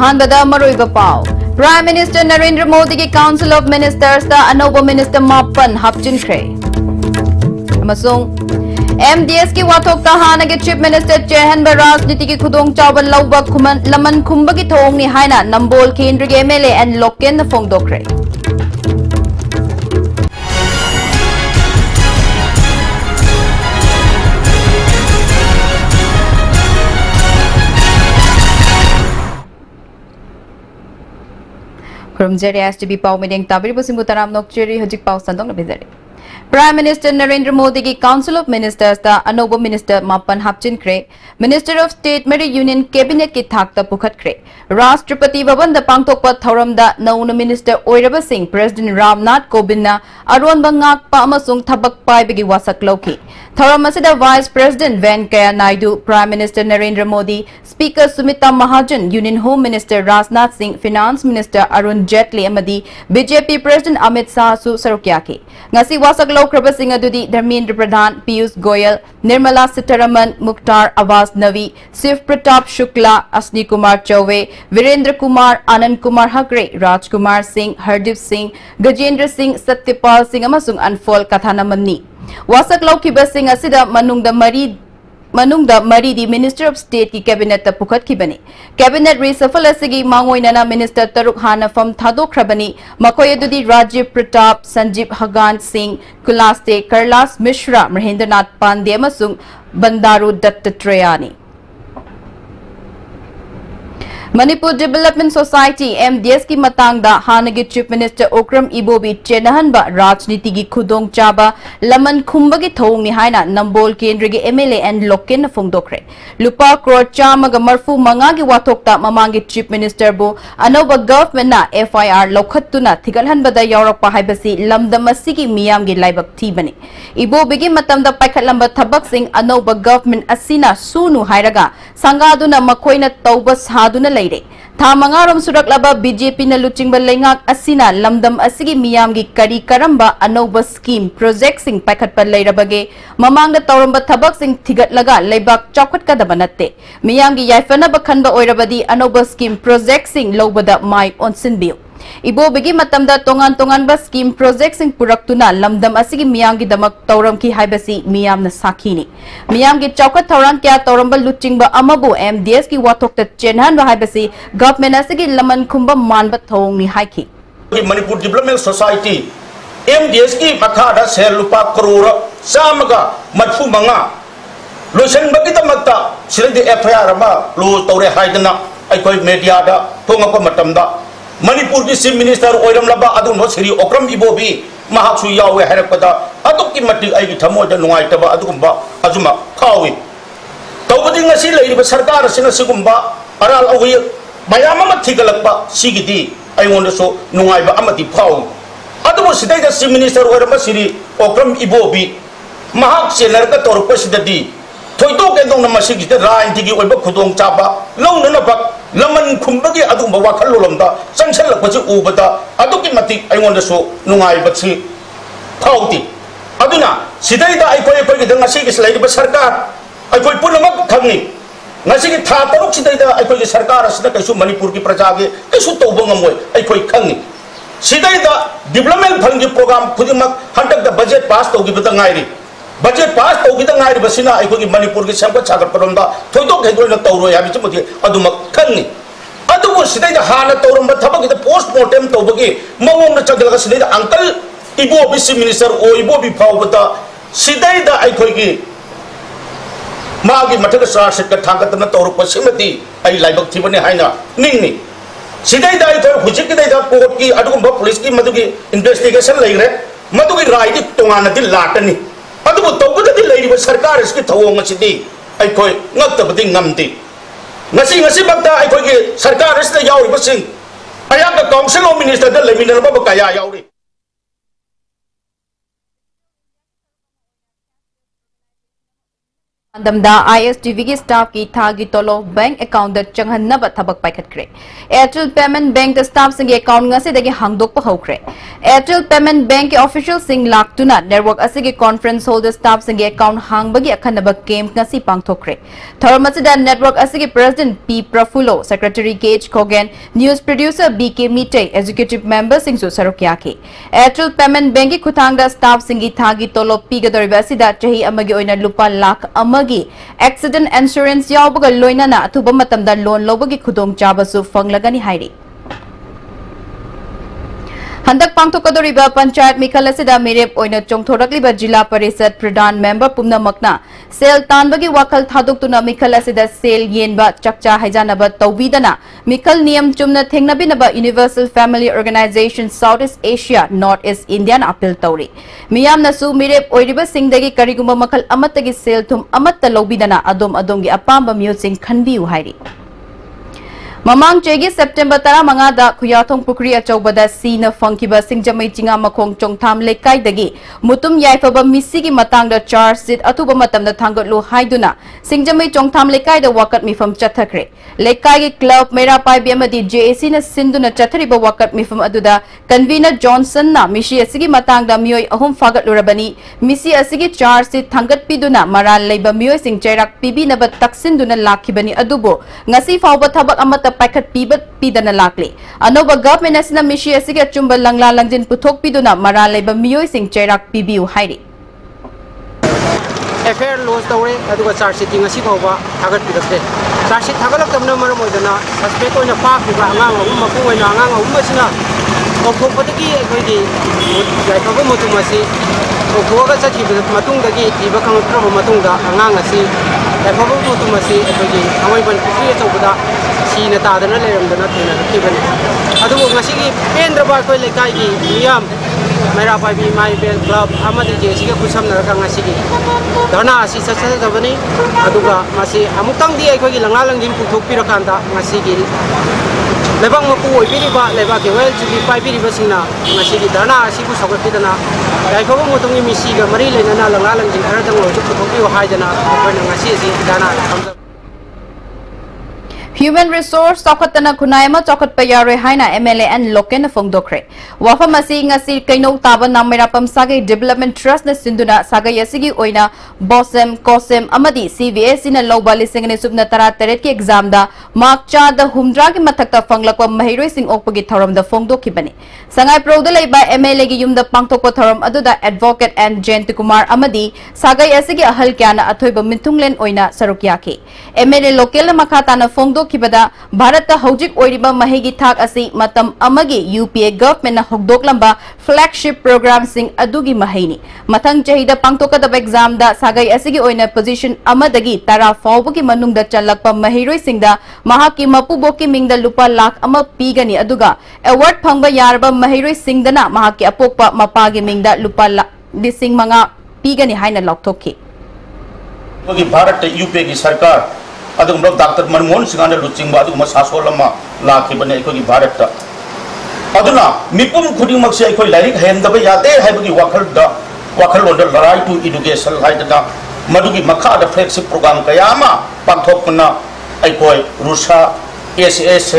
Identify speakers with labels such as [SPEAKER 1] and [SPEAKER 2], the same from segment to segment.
[SPEAKER 1] अहानबदा मरोइबा पाव prime minister Narendra Modi की council of ministers दा अनोबा minister मापन हापचिनख्रे MDS की वाथोक हाना के चीफ मिनिस्टर चेहन राजनीति की खुदोंग चावल लौबा लमन खुंब की थोंगनी हाइना नंबोल केंद्र के MLA एंड लोकेन फोंगदोख्रे खुरमजेरी STB पाव मीडिंग ताबिर बसिंगु तराम नोकचेरी हजिक पाव संदोंग नबिजरे प्राइम मिनिस्टर नरेंद्र मोदी की काउंसिल ऑफ मिनिस्टर्स दा अनोबो मिनिस्टर मापन हापचिनख्रे मिनिस्टर ऑफ स्टेट मेरी यूनियन कैबिनेट की थाक पुखत्ख्रे राष्ट्रपति भवन दा पांगथोकपा थौरम दा नौन मिनिस्टर ओइरबा सिंह प्रेसिडेंट रामनाथ कोविंद ना अरोनबा ngakpa amasung thabak paibagi wasak lawki थौरम असिदा vice president Venkaiah Naidu prime minister Narendra Modi speaker Sumitra Mahajan union home minister Rajnath Singh finance minister Arun Jaitley अमदी बीजेपी प्रेसिडेंट अमित शाह सु सरुक याकी ngasi wasak लौख्रबसिंग अदुदी धर्मेंद्र प्रधान पीयूष गोयल निर्मला सीतारमण मुख्तार अब्बास नवी शिव प्रताप शुक्ला अश्विनी कुमार चौबे वीरेंद्र कुमार आनंद कुमार हकरे राजकुमार सिंह हरदीप सिंह गजेंद्र सिंह सत्यपाल सिंह अमसुंग अनफोल कथानमनी वासक लौखिबसिंग असिदा मनुंगदा मरीदी मिनिस्टर ऑफ स्टेट की कैबिनेट पुखत्खिबनी कैबिनेट रिसफल असगी मांगोइनना मिनिस्टर तरुक हाना फम थादोख्रबनी मकोय अदुदी राजीव प्रताप संजीव हगान सिंह कुलास्ते करलास मिश्रा महेंद्रनाथ पांडे अमसुंग बंदारू दत्तात्रेयानी मणिपुर डेवलपमेंट सोसाइटी MDS की मतंगदा हानगी चीफ मिनिस्टर ओक्रम इबोबी चेनहनबा राजनीति की खुदोंग चाबा लमन खुंबगी थोंगनी हाइना नंबोल केंद्र के MLA एंड लोकेन फोंगदोख्रे लुपा करोड़ चामग मरफू मंगा की वाथोक्ता ममांगी चीफ मिनिस्टर बो अनोबा गवर्नमेंट ना FIR लौखत्तुना थिगलहनबदा यावरकपा हाइबसी लमदम असिगी मियामगी लाइबक थीबनी इबोबीगी मतमदा पाइखटलंबा थबक सिंह अनोबा गवर्नमेंट असिना सुनु हाइरगा संगादुना मखोइना तौबा सादुना था मंगारोम सुरकलबा बीजेपी न लुचिंग लेंगाक असिना लमदम असिगी मियामगी करी करंबा अनोबा स्कीम प्रोजेक्ट सिंह पाइखटपा लेरबगे ममांगदा तौरंबा थबक सिंह थिगटलगा लेबाक चौखटकदबा नत्ते मियामगी याइफनबा खनबा ओइरबदी अनोबा स्कीम प्रोजेक्ट सिंह लौबदा माइ ओनसिनबियो इबोबगी मतमदा तोंगान तोंगानबा स्कीम प्रोजेक्ट सिंह पुरक्तुना लमदम असिगी मियामगी दमक तौरम की हाइबसी मियामना साखीनी मियामगी चौखट थौरान क्या तौरंबा लुचिंगबा अमबु MDS की वाथोक्ता चेनहन हाइबसी गवर्नमेंट असिगी लमन खुंबा मानबा थौंगनी हाइखी
[SPEAKER 2] मणिपुर डेवलपमेंट सोसाइटी MDS की मखादा सेल लुपा करोड़ चामगा मरफू मंगा लोइसनबगी दमक्ता सिरदि FIR अमा लो तौरे हाइदना अइखोय मीडियादा थोंगपा मतमदा मणिपुर की चीफ मिनिस्टर ओइरमलबा अदुनो श्री ओक्रम इबोबी महासु यावे हैरपदा अदुकी मति आइगी थमोदा नुंगाइतबा अदुगुंबा अजुमा खावी तौबदी ngasi लेरिबा सरकार सिना सिगुंबा अराल अवय मयाम अमा थिगलकबा सिगिदी आइगोंदसो नुंगाइबा अमति फाव अदुबो सिदैदा चीफ मिनिस्टर ओइरमबा श्री ओक्रम इबोबी महाक सेनरका तोरपसिददी थोइतो केदोंना मसिगिदा राजनीतिकी ओइबा खुदोंग चाबा लौननबा लमन खुंबगी अदुंबा वाखल्लोलमदा चंगसलकपसि उबदा अदुकी मति आइगोंदसो नुंगाइबसि फाउती अदुना सिदैदा आइकोइ ngasi की लेरिबा सरकार आइकोइ पुनमक खंगनी ngasi की था तरुक सिदैदा आइकोइ सरकार असना कैसु मणिपुर की प्रजा के कैसु तौबो ngमोय आइकोइ खंगनी सिदैदा डेवलपमेंट फंड की प्रोग्राम खुदिमक हंटक द बजट पास तौगिबदा ngairi बजट पास तौगिदा ngairi बसिना आइकोइ मणिपुर की सेमक छागतपरमदा थोइदो खेदोइना तौरोय हाबिचमति अदुमक खंगनी अदुबो सिदैदा हाना तौरमबा थबगिदा पोस्टमार्टम तौबगी मवोंग चगलगा सिदैदा uncle Ibobi chief minister O Ibobi फावबदा सिदैदा आइकोइगी मागी मथक चार्जशीट का थागतना तौरपसिमति आई लाइबक थिबने हाइना निंगनी सिदैदा आइकोइ हुजिकिदैदा कोर्ट की अदुगुंबा पुलिस की मदुगी इन्वेस्टिगेशन लैरे मदुगी राइदि तोंगानदि लाटनी अदुबो तौबदि लैरिबा सरकार इसकी थवोंग असिदि आइकोइ ngaktabadi ngamdi ngasi bakta आइकोइगी सरकार इसने यावरिबसिंग अयाक काउंसिल ऑफ मिनिस्टर द लेमिनरबा कया यावरि
[SPEAKER 1] Damda ISTV की स्टाफ की थागी तोलो बैंक अकाउंट चंगहन्नब थबक पाइखत्रे एयरटेल पेमेंट बैंक स्टाफ सिंह अकाउंट ngasi हांगदोक हौख्रे एयरटेल पेमेंट बैंक के ऑफिशियल सिंह लाक्तुना नेटवर्क असि कॉन्फ्रेंस होल्डर स्टाफ सिंह अकाउंट हांगबगी अखनब कैंप ngasi पांगथोख्रे थौरम असि नेटवर्क असि president P Prafullo secretary K J Khogen news producer B K Meetei executive member Singh सरुक याखे एयरटेल पेमेंट बैंक की खुथांगदा स्टाफ सिंह थागी तोलो पीगदोरिबा असिदा चही अमगी ओइना लुपा लाख एक्सीडेंट इंश्योरेंस यावबग लोइनना अथुब मतमदा लोन लोबगी खुदोंग चाबसु फंगलगनी हाइरी हंदक पांगथोकदोरिबा पंचायत मिखल असिदा मिरेप ओइना चोंगथोरकलिबा जिला परिषद प्रधान मेंबर पुमनमकना सेल तानबगी वाखल थादोक्तुना मिखल असिदा सेल येनबा चकचा हैजानबा तौबीदना मिखल नियम चुमना थेंगनबिनबा universal family organization South East Asia North East Indian appeal तौरी मियामनसु मिरेप ओइरिबा सिंगदगी करिगुंबा मखल अमत्तगी सेल थुम अमत्त लौबीदना अदोम अदोमगी अपांबा म्यूजिंग खनबियु हाइरी ममांग चेगी सेप्टेम्बर 15 खुयाथोंग पुखरी अचौबद सीना फंकिबा सिंगजमई चिंगा मखोंग चोंगथाम लेकाइदगी मुतुम याइफबा मिसिगी मतांगदा चार्ज सीट अथुबा मतमदा थांगतलु हाइदुना सिंगजमई चोंगथाम लेकाइदा वाकत मिफम चथखरे लेकाइगी क्लब मेरा पाइबी अमदी जेएसी न सिंधुना चथरिबा वाकत मिफम अदुदा कन्वीनर जॉनसन ना मिसी असिगी मतांगदा मियोय अहुम फागतलुरबनी मिसी असिगी चार्ज सीट थांगतपिदुना मराल लेबा मियोय सिंग चैराक पिबिनबा तक्सिनदुना लाखिबनी अदुबो ngasi fawba thabak amata पाइखत पीदना लाकले अनोब गवर्नमेंट असना मिशी असिगे अचुंबा लंगला लंगजिन पुथोक पीदुना मरा लेबा मियोय सिंग चैराक पीबियु हाइरी
[SPEAKER 3] एफआईआर लॉन्च तौरे अदुगा चार्ज शीटिंग असि फावबा थागत पिदते चार्ज शीट थागलक तमना मरम ओइदना सस्पेक्ट ओइना पाखिबा अंगांग अहुम मकु ओइना अंगांग अहुम असना ओखोपदगी अखोइगी याइफबा मुतुम असि ओखोगा चखिबा मतुंगदगी तिबा खंगत्रबा मतुंगदा अंगांग असि याइफबा मुतुम असि अखोइगी अमोइबन पुखरी अचौबदा सीना तादना लेरमदना थेना रखिबने अदुगो ngasi पेंद्रबा कोइ लेकाइगी मियाम मेरा पाइबी माई बेल क्लब अमदि जेसिगे खुसमनरका ngasi धरना असि सचसदबनी अदुगा मासी अमुक्तंगदि अखोइगी लंगला लंगिन पुथोकपिरकांदा ngasi लेबांग मकु ओइबिरिबा लेबाके वेल चुबी पाइबिरिबा सिंगना ngasi धरना असि कु सगपिदना याइफबा मुतुंगि मिसिगा मरि लेना लंगला लंगिन खरदंग लोजु पुथोकपियो हाइदना अखोइना ngasi असि धरना खमजा
[SPEAKER 1] Human Resource Chokhatana Kunaima Chokhat Payare Haina MLA and Loken Fongdokre. Wafamasi ngasi kaino taba namera pamsage Development Trust na Sinduna Saga Yasigi Oina Bosem Kosem Amadi CVS in a low balising and subna tara teret exam da Mark Cha the Humdragi Matakta Fanglakwa Mahiro Sing Opagi Thorum the Fongdokibani. Sangai Prodele by MLA Yum the Pangtoko Thorum Aduda Advocate and Jentikumar Amadi Saga Yasigi Ahalkana Atoiba Mintunglen Oina Sarukyaki. MLA Lokel Makatana Fongdo किबदा Bharat हौजिक ओइरिबा महेगी थाक असि मतम अमगी UPA government ना होगदोकलंबा flagship programme सिंग अदुगी महेनी मथंग चहिदा पांगतोकदब exam दा सागै असिगी ओइना position अमदगी तारा फावबगी मनुंगदा चलकपा महिरोय सिंगदा महाकी मपुबोकी मिंगदा लुपा लाख अमा पीगनी अदुगा award फंगबा यारबा महिरोय सिंगदना महाकी अपोकपा मपागी मिंगदा लुपा लिसिंग मंगा पीगनी हाइना लौथोकी
[SPEAKER 2] Bharat UPA की सरकार डॉक्टर मनमोहन सिंह लुचिंग सासोल लाखिबने भारत मिपुम खुद से लाइक हेंदब यादे वखलों लड़ाई टू एडुकेशन मधुगी मखाद फ्लैगशिप प्रोग्राम कया पांथोकना रूसा एस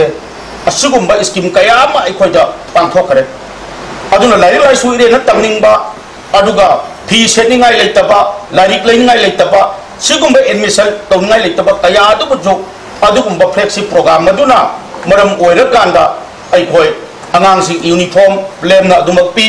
[SPEAKER 2] असिगुंब स्कीम कया पांथोखरे लाइक लाइसु इरेन तमनिंग फी सेनिंगाई लेतब लाइक लेनिंगाई लेतब सिगुंब एडमिशन तौनाई लेतब कया अदुगुंब फ्लैगशिप प्रोग्राम अदुना मरम ओइरकांदा अइखोय अगांगसिंग यूनिफॉर्म लेमना अदुमक पी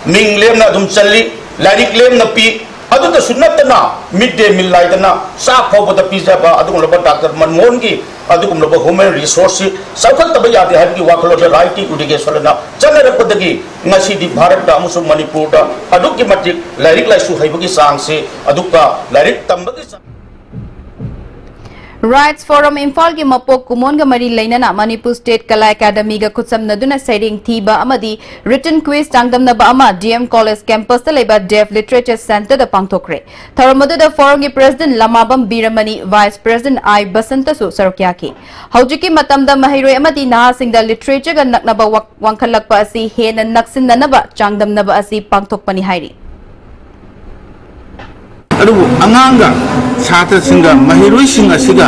[SPEAKER 2] मिंग लेमना अदुम चल्ली लाइक लेमना पी अदुदा सुनतना मिड डे मील लाइदना सा फोबद पीजाबा अदुगुंब डॉक्टर मनमोहन की अदुगुंब ह्यूमन रिसोर्स सौखतब यादे हाइबगी वाखलोद राइट एडुकेशन चलरपदगी ngasi भारत अमसुंग मणिपुर अदुगी मटिक लाइक लाइसु हाइबगी सांगसे अदुका लाइक तंबगी
[SPEAKER 1] Rights Forum Imphal ki mapok kumon ga mari lainana Manipur State Kala Academy ga khutsam naduna sairing thiba amadi written quiz tangdam na ba ama DM College campus ta leba Deaf Literature Center da pangthokre tharamadu da forum gi president Lamabam Biramani vice president I Basanta su sarokya ki haujiki matam da mahiroi amadi naha sing da literature ga naknaba wangkhalakpa asi hena naksin na ba changdam na ba asi pangthokpani hairi
[SPEAKER 4] अदुबु अंगांगा छात्र सिंगा महिरोई सिंगा सिगा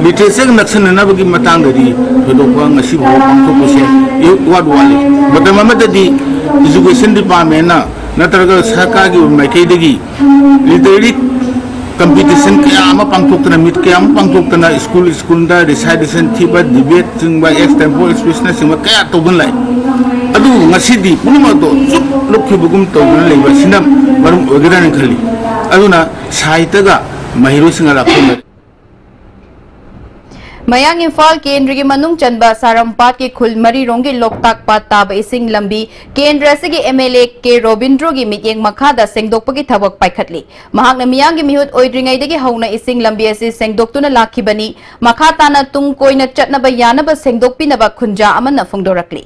[SPEAKER 4] literature नक्सन नबगी मतंगदी थोदोपा ngasi bo pangthokuse e wad wali matamamadi education department na natraga sarkar gi maikai dagi literary competition kaya ama pangthokna mit kaya ama pangthokna school da recitation thiba debate singba extempo speech na singba kaya togun lai adu ngasi di punuma to chup lokhi bugum togun lai ba sinam marum ogiran khali aduna sahitya mahiro singa la khona
[SPEAKER 1] Mayang Imphal Kendra gi manung chanba Sarampat ki khulmari rongi loktak pat tab ising lambi Kendra sigi MLA ke Robindro gi mityeng makhada sengdokpa gi thabak paikhatli mahak na miyang gi mihut oidringai dagi hauna ising lambi asi sengdoktuna lakhibani makhata na tung koina chatnaba yanaba sengdokpinaba khunja amanna phongdorakli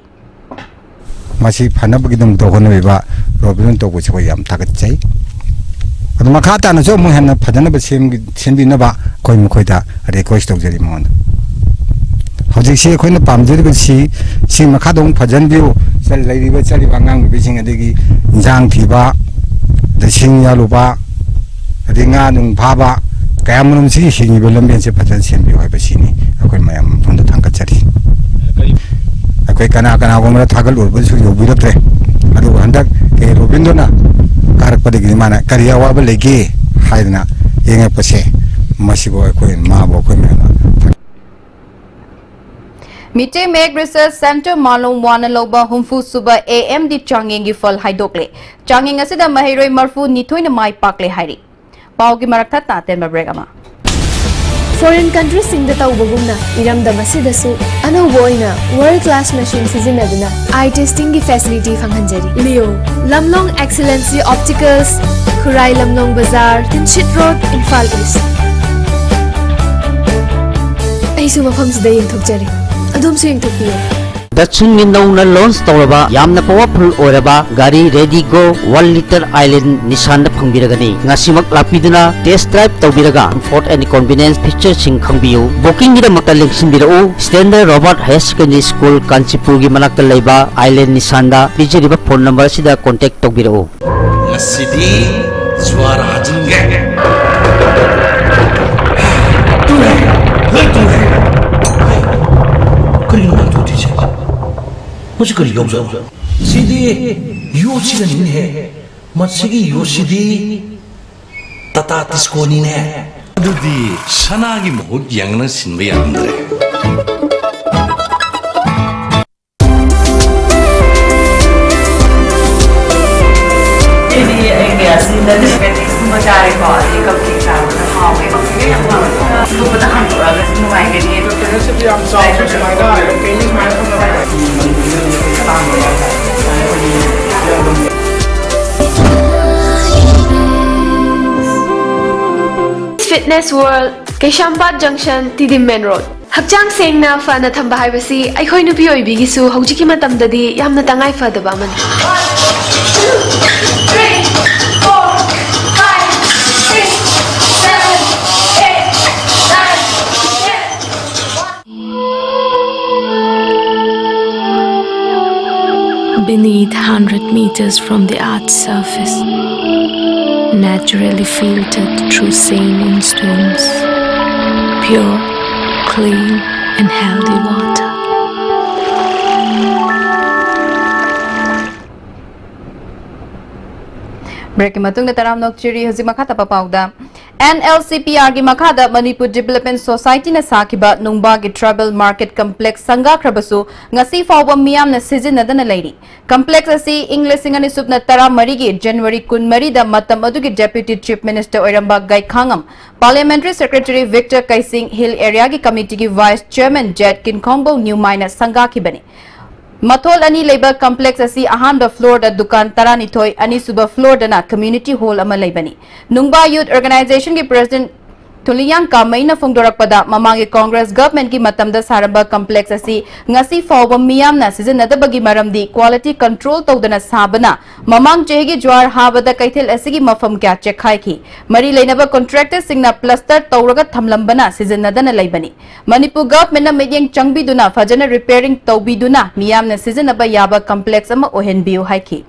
[SPEAKER 5] masi phanabagi dum dogoneba Robindro to ko yam tagatchai adu makhata na jo mu hanna phadana ba sembinaba koi mukhoida request tawjari mon hojiksi khoina pamjari si si makhadong phajan biu sal lairiba chali bangang bi sing adegi jang thiba da sing yaluba ringa nung phaba kayamunum si hingi belamben se phajan sembi hoi ba sini akoi mayam phonda thangka chari akoi kana gomra thagal urbu su yobirakre adu handak ke Robindona karak padegi mana kariya waba lege haidna yenga pase masibo akoi ma bo koi mena
[SPEAKER 1] Mite Meg Research Center Malum Wanaloba Humfu Suba AMD Changengi Fal Haidokle Changing asida mahiroi marfu nithoina mai pakle hairi Paugi marakta taten babregama
[SPEAKER 6] Foreign countries sing the Taubaguna, Iram Damasidasu, Anawoina, world class machines is in Aduna, eye testing facility Fanganjari. Leo, Lamlong Excellency Opticals, Kurai Lamlong Bazaar, Tinchit Road, Infal East. Aisuma Pums Day in Tokjari, Adum Swing Tokyo.
[SPEAKER 7] Dachun na launch tawraba yamna powerful oraba gari ready go 1 liter island Nissan na phangbiragani ngasimak lapiduna test drive tawbiraga comfort and convenience feature sing khangbiu booking gira makta lengsin birau standard Robert High Secondary School Manipuri gi manakta leiba island Nissan da bijeriba phone number sida contact tawbirau
[SPEAKER 8] ngasidi swara hajinge मुझे करी योग सीधी Yoshi नहीं है मत्स्यगी Yoshi तता तिस्कोनी ने अदुदी सनागी बहुत यंगना सिंबे अंदरे
[SPEAKER 9] ini asli dari mencari kok di kepikiran mau maksudnya yang mana itu betul kan semua ini itu terus yang soal semua ada kayaknya
[SPEAKER 6] Fitness World, Keshampat Junction, Tidim Main Road. Hakjang sengna fana thamba haibasi aikhoi nupi oibigisu hojiki matamdadi yamna tangai fadaba man. 100 meters from the Earth's surface, naturally filtered through sand stones, pure, clean and healthy water.
[SPEAKER 1] Breaking matung na taram nok chiri hazi makata papauda NLCPR gi makhada Manipur Development Society na sakiba nungba gi Tribal Market Complex sanga krabasu ngasi fawba miyam na sizinadana leiri complex asi English singani subna tara mari gi January 13 da matam adu gi Deputy Chief Minister oiramba gai khangam Parliamentary Secretary Victor Kaising Hill Area gi Committee gi Vice Chairman Jet Kinkhongbo New Mine sanga ki bani Mathol ani labor complex asi ahamba floor da dukan tarani thoi ani suba floor dana community hall ama laibani Nungba Youth Organization ki President Tuliyang Kamaina Fongdorakpada mamangi Congress government ki matamda saramba complex asi ngasi fawba miyamna sizinadabagi maramdi quality control tawdana sabana mamang chehigi jwar habada kaithel asigi mafam kya chekhai ki mari leinaba contractor singna plaster tawraga thamlambana sizinadana laibani Manipur government na meyeng changbiduna fajana repairing tawbiduna miyamna sizinaba yaba complex ama ohenbiu haiki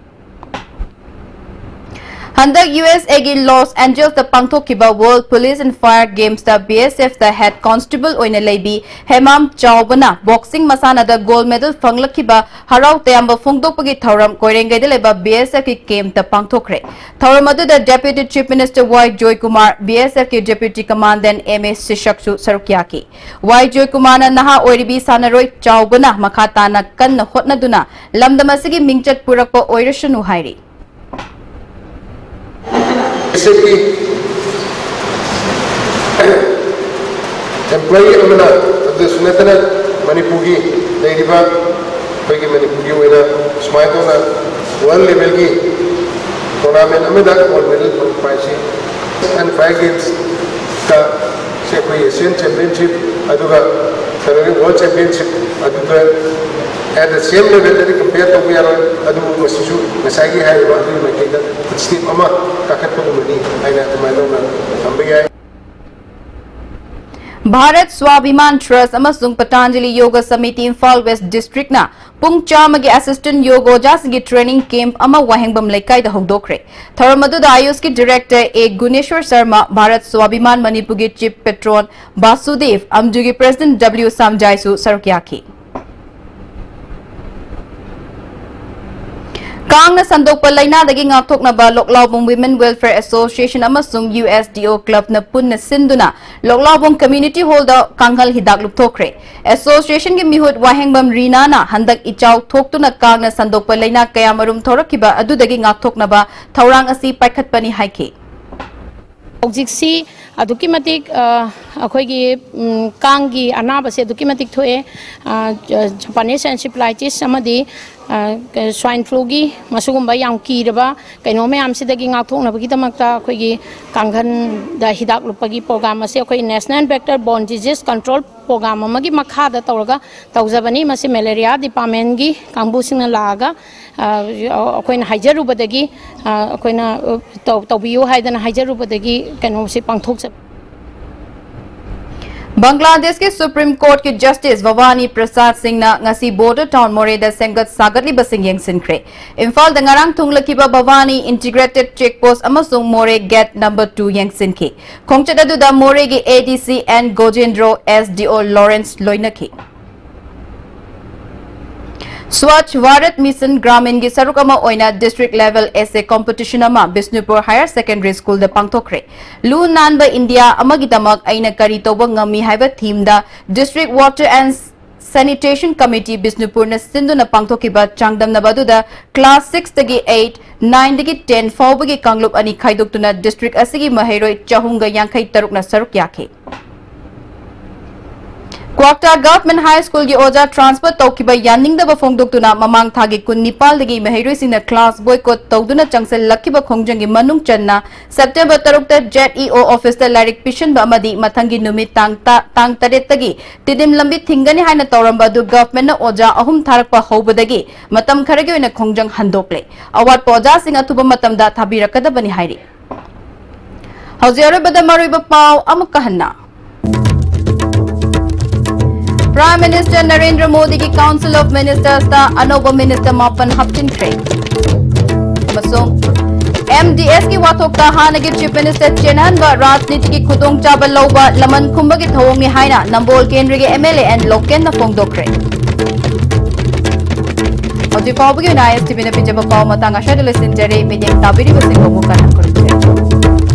[SPEAKER 1] Handak USA gi Los Angeles the pangthokkiba World Police and Fire Games the BSF the head constable oina leibi Hemam Chaubana boxing masana the gold medal fanglakkiba harau tayamba phongdokpagi thoram koirengai de leba BSF ki game the pangthokre thoram adu the Deputy Chief Minister Y Joy Kumar BSF ki Deputy Commandant MS Sishaksu Sarukyaki Y Joy Kumar na naha oiribi sanaroi Chaubana makata na kan hotnaduna lamdamasigi mingchat purakpa oirashanu hairi
[SPEAKER 10] employee amana the sunatana Manipuri deriva bagi Manipuri wena smaito na one level ki tournament amada gold medal prize and 5 games ka se koi Asian championship aduga world championship aduga at the same level that compared to we are adu masisu masagi hai wa adu makida step ama kakat ko mani aina tumailo na ambiya
[SPEAKER 1] Bharat Swabhiman Trust amasung Patanjali Yoga Samiti Imphal West District na pung chamagi assistant yoga jasigi training camp ama wahengbam laikai da hogdokre tharamadu da ayush ki director A Guneshwar Sharma Bharat Swabhiman Manipuri chief patron Basudev amjugi president W Samjaisu Sarukyaki Kangna Sandokpa Laina dagi ngakthoknaba Loklaubong Women Welfare Association amasung USDO Club na punna sinduna Loklaubong Community Hall da kanghal hidak lupthokre Association gi mihut wahengbam Rina na handak ichaw thoktuna Kangna Sandokpa Laina kayamarum thorakiba adu dagi ngakthoknaba thaurang asi paikhatpani haike
[SPEAKER 11] Objiksi aduki matik akhoi kangi anaba se aduki matik thoe Japanese encephalitis samadi swine flu gi masugumba yang kiraba kaino me amsidagi ngakthokna bagi tamakta akhoi gi kanghan da hidak lupagi program ase akhoi national vector borne disease control program amagi makha da tawraga tawjabani mase malaria department gi kangbu singna laga akhoi na haijarubadagi akhoi na tawbiyo haidana haijarubadagi kaino se pangthok
[SPEAKER 1] Bangladesh ke Supreme Court ke Justice Vavani Prasad Singh na ngasi border town more da sengat sagatli basing yang sinkre Imphal da ngarang thunglakiba Bhavani integrated checkpost amasung more gate number 2 yang sinke khongchada du da more ge ADC and Gojendro SDO Lawrence Loinaki Swachh Bharat Mission Gramin gi sarukama oina district level essay competition ama Bisnupur Higher Secondary School da pangthokre Lu Nanba India amagitamak aina kari toba ngami haiba theme da District Water and Sanitation Committee Bisnupur na sindu na pangthokiba changdam na badu da class 6 dagi 8 9 dagi 10 fawbagi kanglup ani khaidoktuna district asigi maheroi chahunga yankhai taruk na saruk yake Kwakta Government High School gi oja transfer tawkiba yaning da bafongdoktuna mamang thagi kun Nepal dagi maheroi sina class boycott tawduna changsel lakiba khongjang gi manung channa September 3 ta JEO office ta larik pishan ba amadi mathangi numit tang taret tagi tidim lambi thingani haina tawramba du government na oja ahum tharakpa hobadagi matam kharagi oina khongjang handokle awat poja singa thuba matam da thabirakada bani hairi Haujare bada maruiba paw amakahanna Prime Minister Narendra Modi ki Council of Ministers ta Anoba Minister Mapan Haptin Kre. Amasung MDS ki wathok ta hanagi Chief Minister Chenan ba Rajniti ki khudong chaba lauba laman khumba ki thawong ni haina Nambol Kendri ki MLA and Loken na phongdokre. Audi pawbugi na ISTV na pijaba paw matanga shadule sinjare medium tabiri basing ko mukan hakurche.